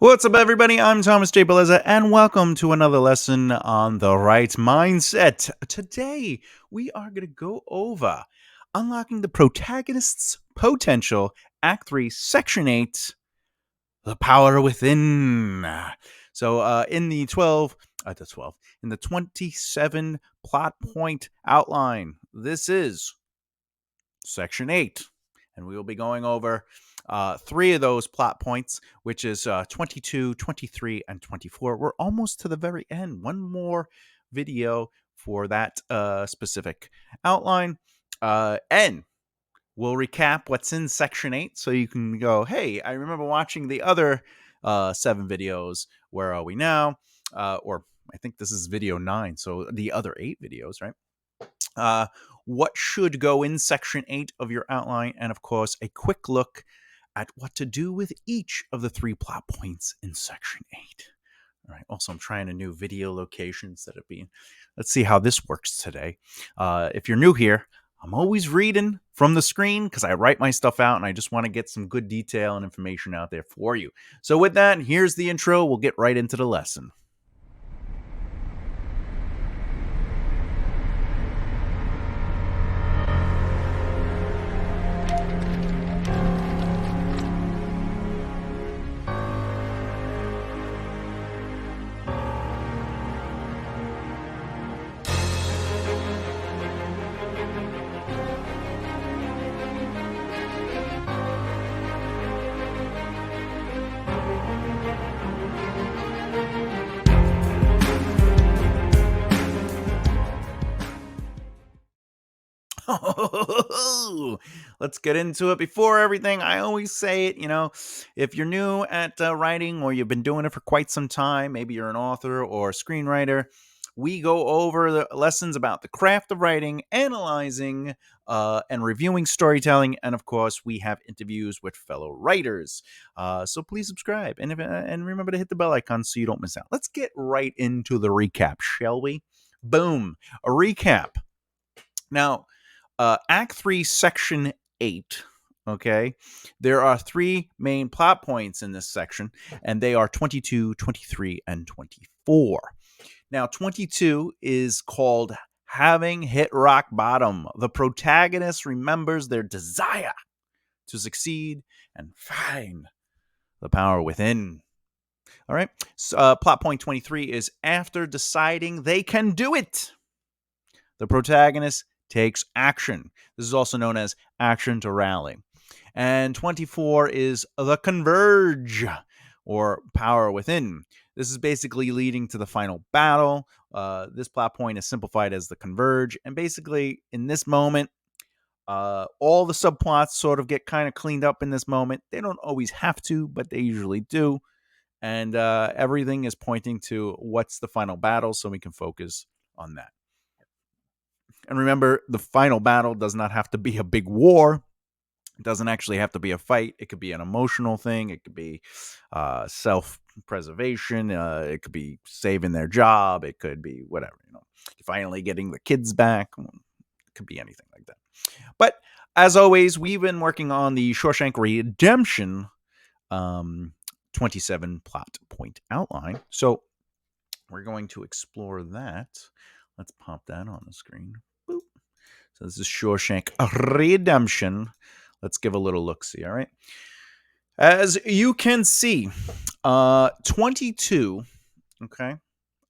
What's up, everybody? I'm Thomas J. Bellezza, and welcome to another lesson on the right mindset. Today, we are going to go over Unlocking the Protagonist's Potential, Act 3, Section 8, The Power Within. So, in the 27 plot point outline, this is Section 8, and we will be going over three of those plot points, which is 22, 23, and 24. We're almost to the very end. One more video for that specific outline. And we'll recap what's in Section 8 so you can go, hey, I remember watching the other 7 videos. Where are we now? Or I think this is video 9, so the other 8 videos, right? What should go in Section 8 of your outline, and of course, a quick look at what to do with each of the 3 plot points in Section 8. All right. Also, I'm trying a new video location instead of being. Let's see how this works today. If you're new here, I'm always reading from the screen because I write my stuff out and I just want to get some good detail and information out there for you. So with that, here's the intro. We'll get right into the lesson. Let's get into it. Before everything, I always say it, if you're new at writing or you've been doing it for quite some time, maybe you're an author or a screenwriter, we go over the lessons about the craft of writing, analyzing, and reviewing storytelling, and of course, we have interviews with fellow writers. So please subscribe, and remember to hit the bell icon so you don't miss out. Let's get right into the recap, shall we? Boom, a recap. Now, Act 3, Section 8, okay? There are 3 main plot points in this section, and they are 22, 23, and 24. Now, 22 is called Having Hit Rock Bottom. The protagonist remembers their desire to succeed and find the power within. All right? So, plot point 23 is after deciding they can do it, the protagonist takes action. This is also known as action to rally. And 24 is the converge, or power within. This is basically leading to the final battle. This plot point is simplified as the converge. And basically, in this moment, all the subplots sort of get kind of cleaned up in this moment. They don't always have to, but they usually do. And everything is pointing to what's the final battle, so we can focus on that. And remember, the final battle does not have to be a big war. It doesn't actually have to be a fight. It could be an emotional thing. It could be self-preservation. It could be saving their job. It could be whatever, finally getting the kids back. It could be anything like that. But as always, we've been working on the Shawshank Redemption 27 plot point outline. So we're going to explore that. Let's pop that on the screen. Boop. So this is Shawshank Redemption. Let's give a little look-see, all right? As you can see, 22, okay?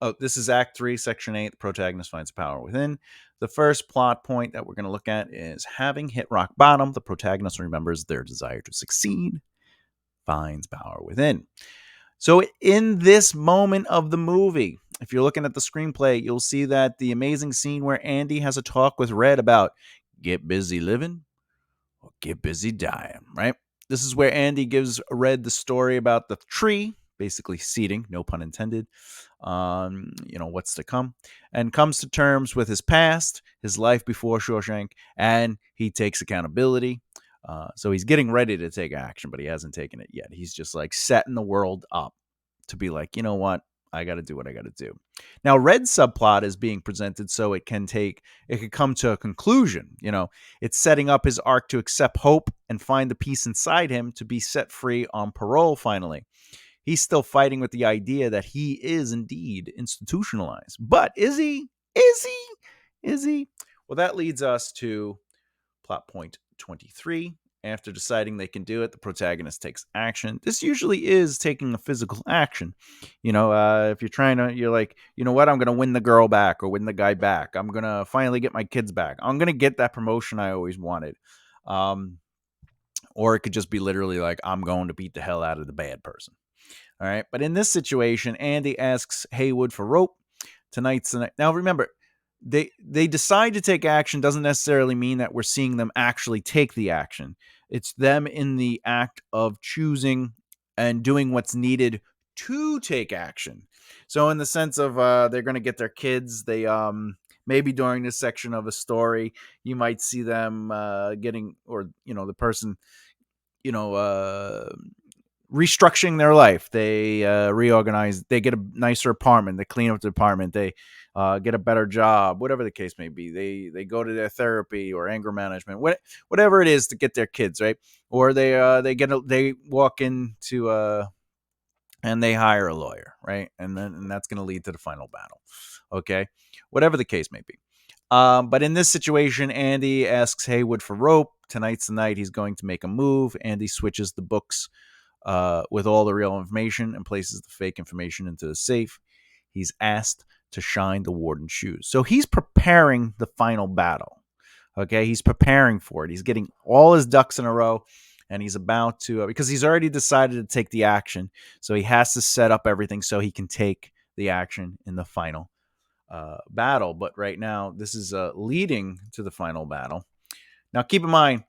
Oh, this is Act 3, Section 8. The protagonist finds power within. The first plot point that we're going to look at is having hit rock bottom. The protagonist remembers their desire to succeed, finds power within. So in this moment of the movie, if you're looking at the screenplay, you'll see that the amazing scene where Andy has a talk with Red about get busy living or get busy dying, right? This is where Andy gives Red the story about the tree, basically seeding, no pun intended, what's to come, and comes to terms with his past, his life before Shawshank, and he takes accountability. So he's getting ready to take action, but he hasn't taken it yet. He's just like setting the world up to be like, you know what? I got to do what I got to do. Now, Red's subplot is being presented so it could come to a conclusion. It's setting up his arc to accept hope and find the peace inside him to be set free on parole finally. He's still fighting with the idea that he is indeed institutionalized. But is he? Is he? Is he? Well, that leads us to plot point 23. After deciding they can do it, the protagonist takes action. This usually is taking a physical action. If you're trying to, you're like, you know what, I'm going to win the girl back or win the guy back. I'm going to finally get my kids back. I'm going to get that promotion I always wanted. Or it could just be literally like, I'm going to beat the hell out of the bad person. All right. But in this situation, Andy asks Haywood for rope. Tonight's the night. Now, remember, they decide to take action doesn't necessarily mean that we're seeing them actually take the action. It's them in the act of choosing and doing what's needed to take action. So in the sense of they're going to get their kids, they maybe during this section of a story, you might see them getting, or the person, you know, uh restructuring their life. They reorganize. They get a nicer apartment. They clean up the apartment. They get a better job. Whatever the case may be. They go to their therapy or anger management. Whatever it is to get their kids right. Or they walk into and they hire a lawyer, right? And that's going to lead to the final battle. Okay, whatever the case may be. But in this situation, Andy asks Haywood for rope. Tonight's the night he's going to make a move. Andy switches the books with all the real information and places the fake information into the safe. He's asked to shine the warden's shoes. So he's preparing the final battle. Okay, he's preparing for it. He's getting all his ducks in a row, and he's about to, because he's already decided to take the action. So he has to set up everything so he can take the action in the final battle. But right now, this is leading to the final battle. Now, keep in mind,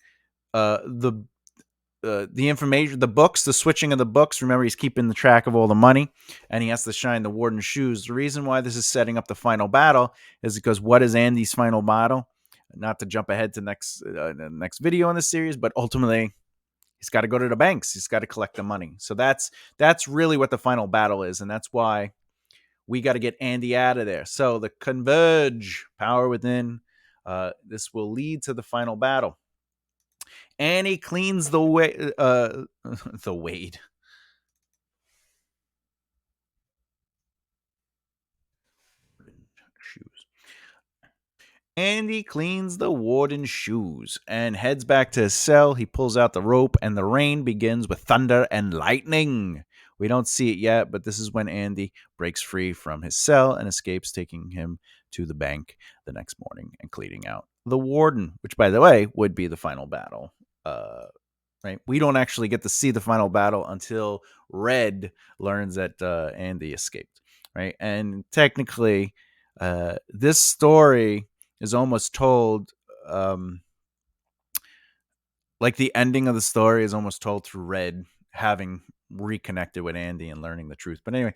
the information, the books, the switching of the books. Remember, he's keeping the track of all the money, and he has to shine the warden's shoes. The reason why this is setting up the final battle is because what is Andy's final battle? Not to jump ahead to the next video in the series, but ultimately, he's got to go to the banks. He's got to collect the money. So that's really what the final battle is, and that's why we got to get Andy out of there. So the converge, power within. This will lead to the final battle. Annie cleans the the Wade. Shoes. Andy cleans the warden's shoes and heads back to his cell. He pulls out the rope, and the rain begins with thunder and lightning. We don't see it yet, but this is when Andy breaks free from his cell and escapes, taking him to the bank the next morning and cleaning out the warden, which, by the way, would be the final battle. Right? We don't actually get to see the final battle until Red learns that Andy escaped, right? And technically, this story is almost told, like the ending of the story is almost told through Red having reconnected with Andy and learning the truth. But anyway,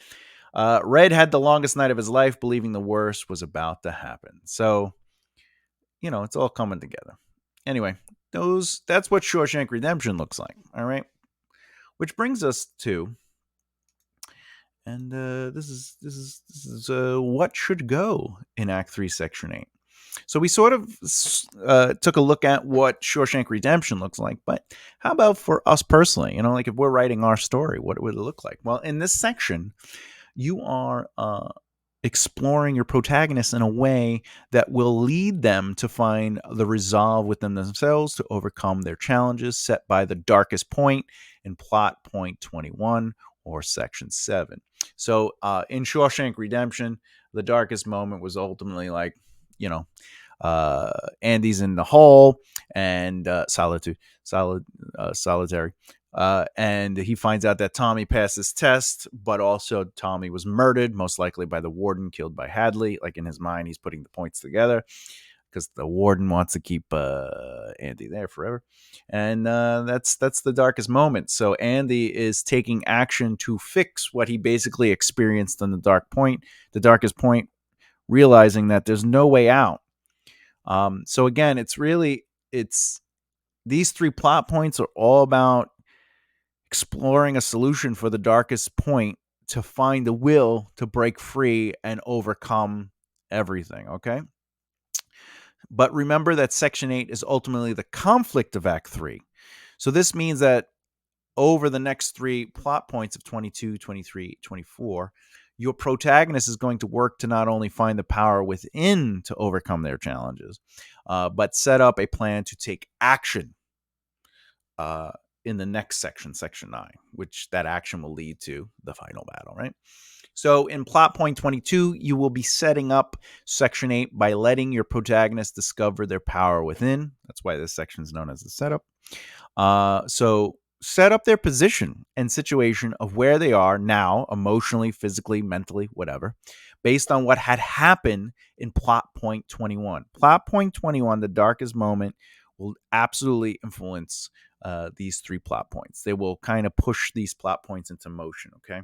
Red had the longest night of his life, believing the worst was about to happen. So, it's all coming together. Anyway, that's what Shawshank Redemption looks like. All right. Which brings us to, and this is what should go in Act 3, Section 8. So we sort of took a look at what Shawshank Redemption looks like, but how about for us personally? Like if we're writing our story, what would it look like? Well, in this section, you are exploring your protagonist in a way that will lead them to find the resolve within themselves to overcome their challenges set by the darkest point in plot point 21 or section 7. So in Shawshank Redemption, the darkest moment was ultimately like, Andy's in the hole and solitary. And he finds out that Tommy passed his test, but also Tommy was murdered, most likely by the warden, killed by Hadley. Like in his mind, he's putting the points together because the warden wants to keep Andy there forever. And that's the darkest moment. So Andy is taking action to fix what he basically experienced in the darkest point, realizing that there's no way out. So again, it's these 3 plot points are all about exploring a solution for the darkest point to find the will to break free and overcome everything, okay? But remember that Section 8 is ultimately the conflict of Act 3. So this means that over the next 3 plot points of 22, 23, 24, your protagonist is going to work to not only find the power within to overcome their challenges, but set up a plan to take action in the next section, section 9, which that action will lead to the final battle, right? So in plot point 22, you will be setting up section 8 by letting your protagonist discover their power within. That's why this section is known as the setup. So set up their position and situation of where they are now, emotionally, physically, mentally, whatever, based on what had happened in plot point 21. Plot point 21, the darkest moment, will absolutely influence these 3 plot points. They will kind of push these plot points into motion, okay?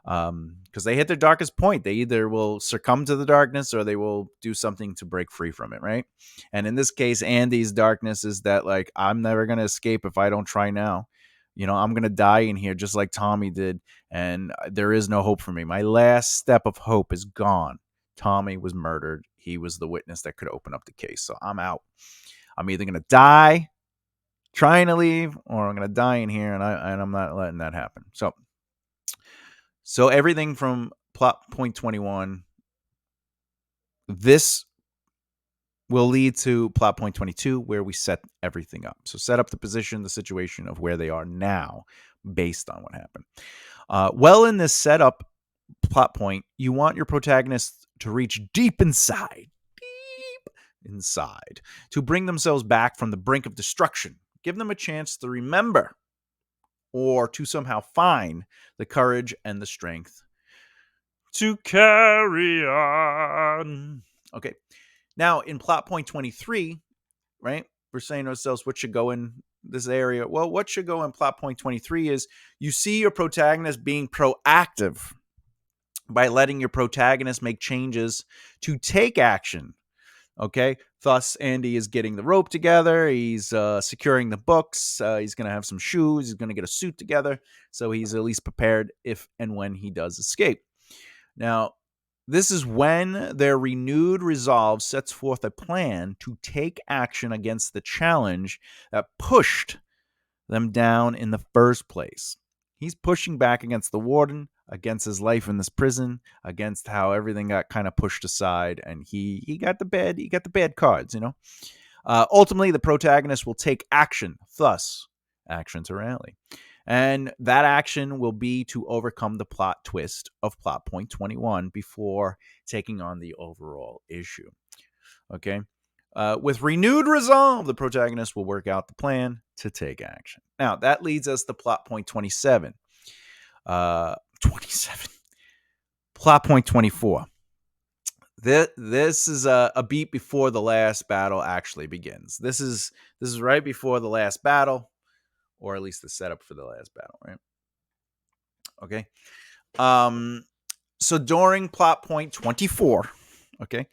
Because they hit their darkest point. They either will succumb to the darkness or they will do something to break free from it, right? And in this case, Andy's darkness is that, like, I'm never going to escape if I don't try now. I'm going to die in here just like Tommy did, and there is no hope for me. My last step of hope is gone. Tommy was murdered. He was the witness that could open up the case, so I'm out. I'm either going to die trying to leave, or I'm going to die in here, and I'm not letting that happen. So everything from plot point 21, this will lead to plot point 22, where we set everything up. So set up the position, the situation of where they are now based on what happened. Well, in this setup plot point, you want your protagonist to reach deep inside, to bring themselves back from the brink of destruction. Give them a chance to remember or to somehow find the courage and the strength to carry on. Okay. Now, in plot point 23, right, we're saying to ourselves, what should go in this area? Well, what should go in plot point 23 is you see your protagonist being proactive by letting your protagonist make changes to take action. Okay. Thus, Andy is getting the rope together. He's securing the books. He's going to have some shoes. He's going to get a suit together. So he's at least prepared if and when he does escape. Now, this is when their renewed resolve sets forth a plan to take action against the challenge that pushed them down in the first place. He's pushing back against the warden, against his life in this prison, against how everything got kind of pushed aside, and he got the bad cards, Ultimately, the protagonist will take action, thus, action to rally. And that action will be to overcome the plot twist of plot point 21 before taking on the overall issue. Okay? With renewed resolve, the protagonist will work out the plan to take action. Now, that leads us to plot point 27. 27. Plot point 24. This is a beat before the last battle actually begins. This is right before the last battle, or at least the setup for the last battle, right? Okay. So during plot point 24, okay,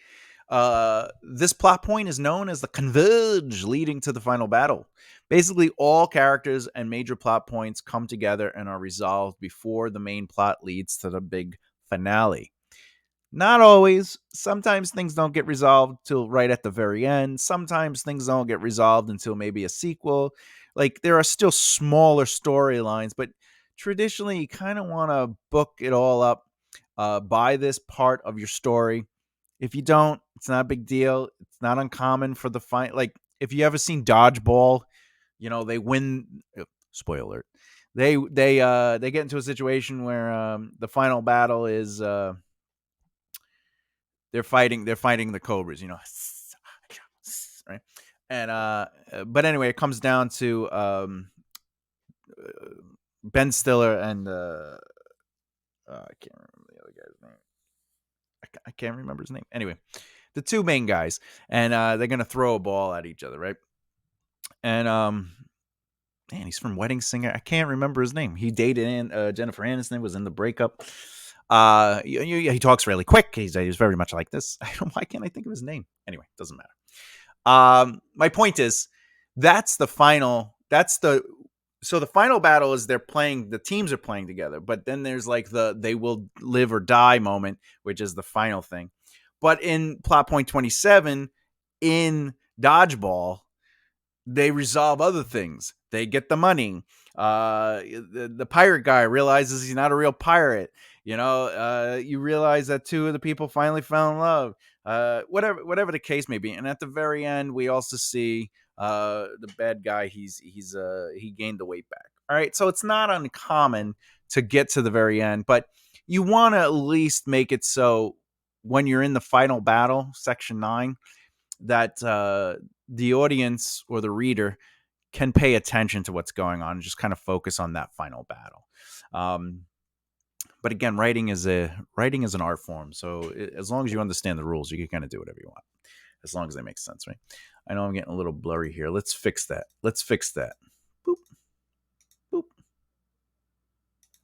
this plot point is known as the converge leading to the final battle. Basically, all characters and major plot points come together and are resolved before the main plot leads to the big finale. Not always. Sometimes things don't get resolved till right at the very end. Sometimes things don't get resolved until maybe a sequel. Like, there are still smaller storylines, but traditionally you kind of want to book it all up by this part of your story. If you don't, it's not a big deal. It's not uncommon for the fight. Like, if you ever seen Dodgeball, they win. Spoiler alert. They get into a situation where the final battle is they're fighting the Cobras, right? And but anyway, it comes down to Ben Stiller and I can't remember the other guy's name. I can't remember his name. Anyway, the two main guys, and they're gonna throw a ball at each other, right? And man, he's from Wedding Singer. I can't remember his name. He dated Jennifer Aniston. Was in the breakup. He talks really quick. He's very much like this. Why can't I think of his name? Anyway, doesn't matter. My point is, that's the final. So the final battle is the teams are playing together, but then there's like they will live or die moment, which is the final thing. But in plot point 27, in Dodgeball, they resolve other things. They get the money. The pirate guy realizes he's not a real pirate. You realize that two of the people finally fell in love. Whatever the case may be. And at the very end, we also see the bad guy. He gained the weight back. All right, so it's not uncommon to get to the very end, but you want to at least make it so when you're in the final battle, section 9, that the audience or the reader can pay attention to what's going on and just kind of focus on that final battle. But again, writing is an art form, so as long as you understand the rules, you can kind of do whatever you want, as long as they make sense, right? I know I'm getting a little blurry here. Let's fix that. Boop, boop.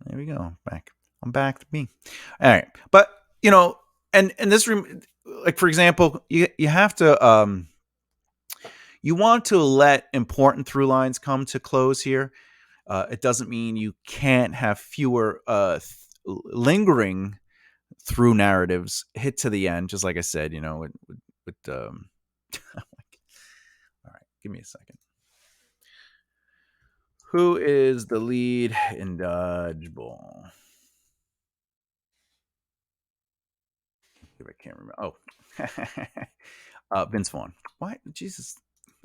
There we go. Back. I'm back to me. All right, but and this room, like for example, you have to you want to let important through lines come to close here. It doesn't mean you can't have fewer lingering through narratives hit to the end, just like I said, all right, give me a second. Who is the lead in Dodgeball? If I can't remember. Oh, Vince Vaughn. Why? Jesus,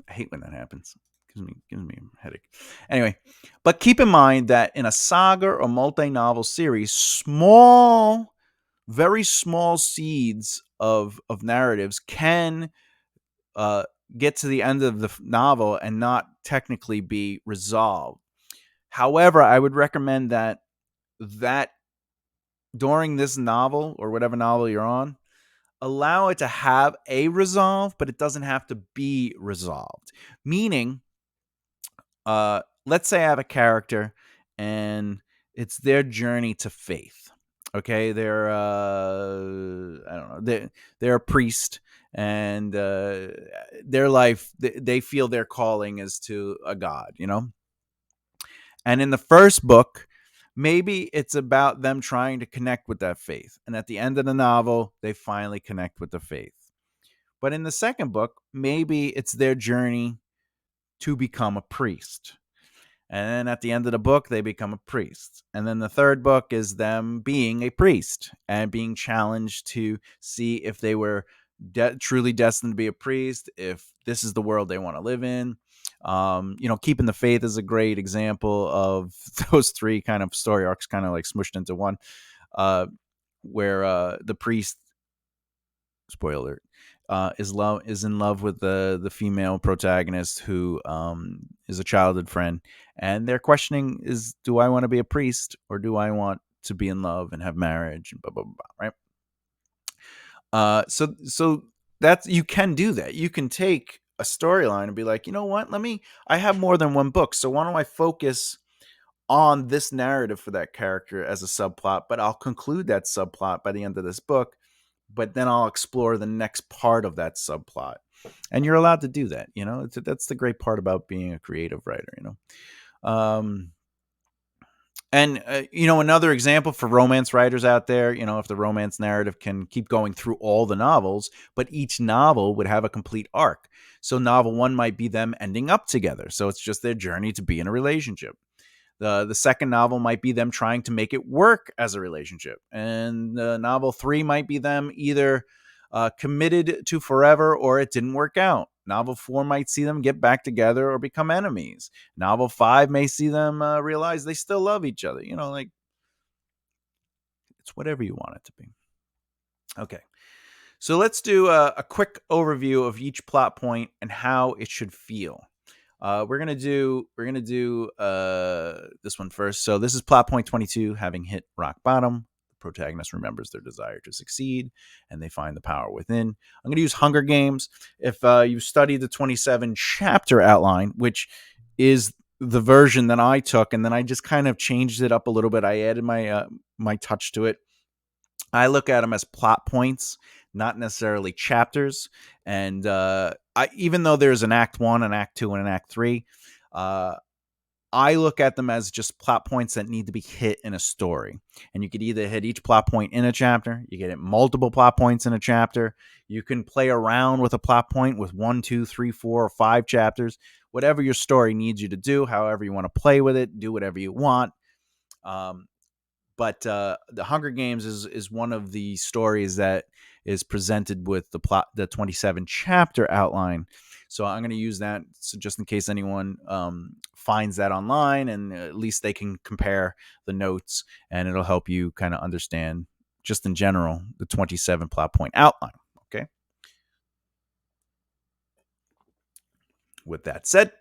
I hate when that happens. Gives me a headache. Anyway, but keep in mind that in a saga or multi-novel series, very small seeds of narratives can get to the end of the novel and not technically be resolved. However, I would recommend that during this novel or whatever novel you're on, allow it to have a resolve, but it doesn't have to be resolved. Meaning, let's say I have a character and it's their journey to faith. Okay, they're I don't know, they're a priest, and their life, they feel their calling is to a god, And in the first book, maybe it's about them trying to connect with that faith, and at the end of the novel, they finally connect with the faith. But in the second book, maybe it's their journey to become a priest. And then at the end of the book, they become a priest. And then the third book is them being a priest and being challenged to see if they were truly destined to be a priest, if this is the world they want to live in. Keeping the faith is a great example of those three kind of story arcs kind of like smushed into one, where the priest, spoiler alert, is in love with the female protagonist, who is a childhood friend, and they're questioning, do I want to be a priest or do I want to be in love and have marriage and blah blah blah, right? So that's, you can do that. You can take a storyline and be like, you know what? I have more than one book, so why don't I focus on this narrative for that character as a subplot, but I'll conclude that subplot by the end of this book, but then I'll explore the next part of that subplot. And you're allowed to do that. That's the great part about being a creative writer, And another example for romance writers out there, if the romance narrative can keep going through all the novels, but each novel would have a complete arc. So novel 1 might be them ending up together. So it's just their journey to be in a relationship. The second novel might be them trying to make it work as a relationship. And novel 3 might be them either committed to forever or it didn't work out. Novel 4 might see them get back together or become enemies. Novel 5 may see them realize they still love each other. Like, it's whatever you want it to be. Okay. So let's do a quick overview of each plot point and how it should feel. We're gonna do this one first. So this is plot point 22. Having hit rock bottom, the protagonist remembers their desire to succeed, and they find the power within. I'm gonna use Hunger Games. If you study the 27 chapter outline, which is the version that I took, and then I just kind of changed it up a little bit. I added my touch to it. I look at them as plot points, not necessarily chapters. And even though there's an act 1, an act 2, and an act 3, I look at them as just plot points that need to be hit in a story. And you could either hit each plot point in a chapter, you get multiple plot points in a chapter. You can play around with a plot point with 1, 2, 3, 4, or 5 chapters. Whatever your story needs you to do, however you want to play with it, do whatever you want. Um, but the Hunger Games is one of the stories that is presented with the 27 chapter outline. So I'm going to use that just in case anyone finds that online, and at least they can compare the notes, and it'll help you kind of understand just in general the 27 plot point outline. Okay. With that said,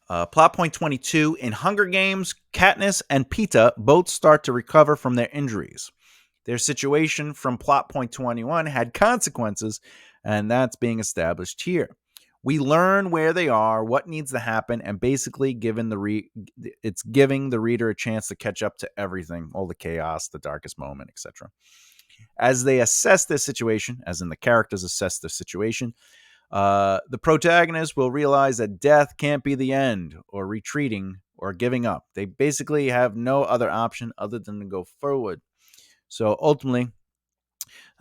plot point 22, in Hunger Games, Katniss and Peeta both start to recover from their injuries. Their situation from plot point 21 had consequences, and that's being established here. We learn where they are, what needs to happen, and basically it's giving the reader a chance to catch up to everything, all the chaos, the darkest moment, etc. As they assess their situation, as in the characters assess their situation, the protagonist will realize that death can't be the end, or retreating, or giving up. They basically have no other option other than to go forward. So ultimately,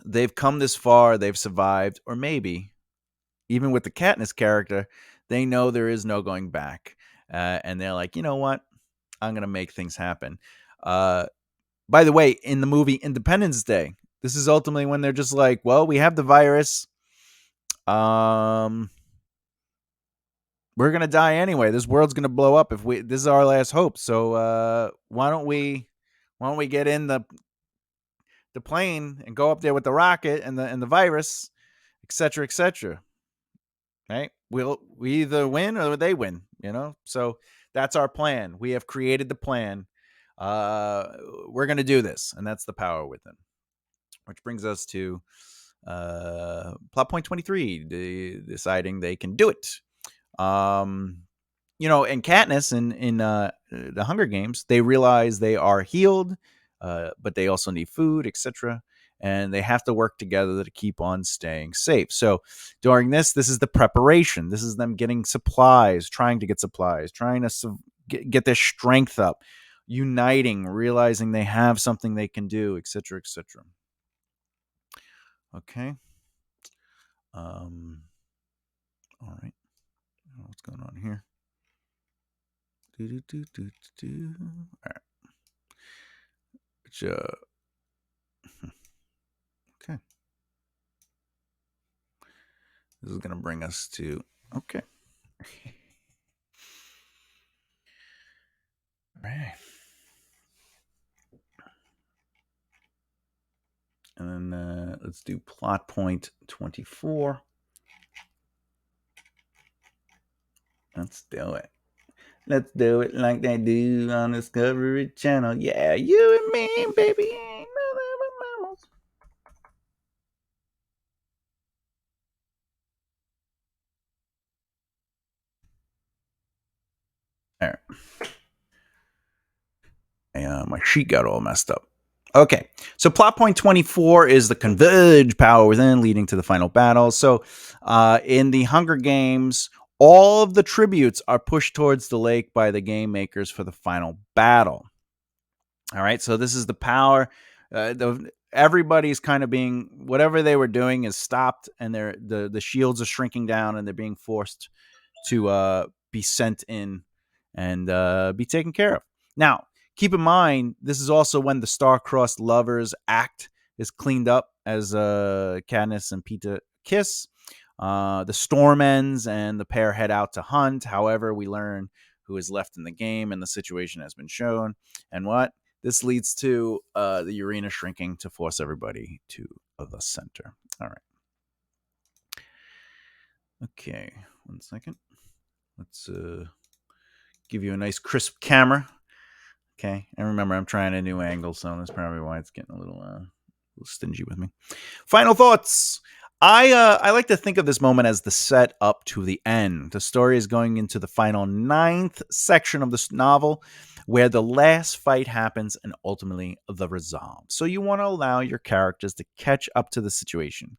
they've come this far, they've survived, or maybe, even with the Katniss character, they know there is no going back. And they're like, you know what? I'm going to make things happen. By the way, in the movie Independence Day, this is ultimately when they're just like, well, we have the virus. We're gonna die anyway. This world's gonna blow up if we. This is our last hope. So why don't we get in the plane and go up there with the rocket and the virus, etc., etc. Right? We either win or they win. So that's our plan. We have created the plan. We're gonna do this, and that's the power within. Which brings us to plot point 23, deciding they can do it. And Katniss in the Hunger Games, they realize they are healed, but they also need food, etc. And they have to work together to keep on staying safe. So during this is the preparation. This is them getting supplies, trying to get supplies, trying to get their strength up, uniting, realizing they have something they can do, etc., etc. Okay. All right. What's going on here? All right. Which, okay. This is going to bring us to, okay. All right. And then let's do plot point 24. Let's do it. Let's do it like they do on Discovery Channel. Yeah, you and me, baby, ain't nothing but mammals. All right. My sheet got all messed up. Okay, so plot point 24 is the converge power within, leading to the final battle. So in the Hunger Games, all of the tributes are pushed towards the lake by the game makers for the final battle. All right, so this is the power. Everybody's kind of being, whatever they were doing is stopped, and the shields are shrinking down, and they're being forced to be sent in and be taken care of. Now, keep in mind, this is also when the star-crossed lovers act is cleaned up as Katniss and Peeta kiss. The storm ends, and the pair head out to hunt. However, we learn who is left in the game, and the situation has been shown. And what? This leads to the arena shrinking to force everybody to the center. All right. Okay, 1 second. Let's give you a nice crisp camera. Okay, and remember, I'm trying a new angle, so that's probably why it's getting a little stingy with me. Final thoughts. I like to think of this moment as the set up to the end. The story is going into the final 9th section of this novel, where the last fight happens and ultimately the resolve. So you want to allow your characters to catch up to the situation.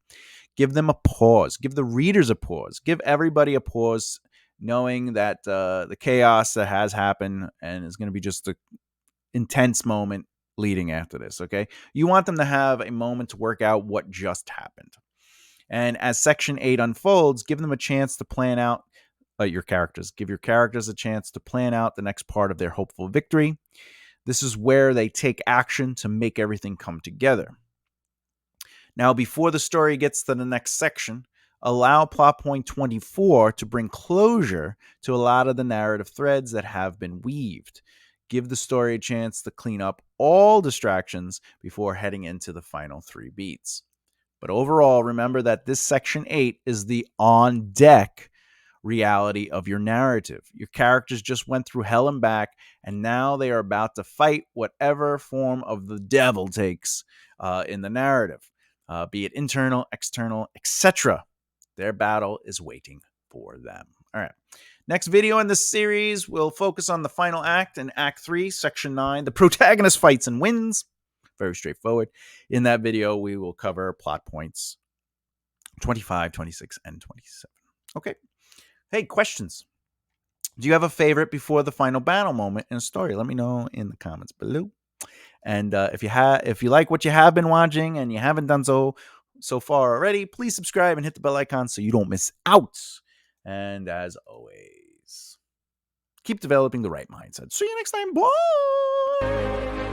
Give them a pause. Give the readers a pause. Give everybody a pause. knowing that the chaos that has happened and is going to be just an intense moment leading after this. Okay, you want them to have a moment to work out what just happened. And as Section 8 unfolds, give them a chance to plan out your characters. Give your characters a chance to plan out the next part of their hopeful victory. This is where they take action to make everything come together. Now, before the story gets to the next section, allow plot point 24 to bring closure to a lot of the narrative threads that have been weaved. Give the story a chance to clean up all distractions before heading into the final 3 beats. But overall, remember that this section 8 is the on deck reality of your narrative. Your characters just went through hell and back, and now they are about to fight whatever form of the devil takes in the narrative, be it internal, external, etc. Their battle is waiting for them. All right. Next video in this series will focus on the final act in Act 3, Section 9. The protagonist fights and wins. Very straightforward. In that video, we will cover plot points 25, 26, and 27. Okay. Hey, questions. Do you have a favorite before the final battle moment in a story? Let me know in the comments below. And if you like what you have been watching and you haven't done so far already, please subscribe and hit the bell icon so you don't miss out. And as always, keep developing the right mindset. See you next time. Bye.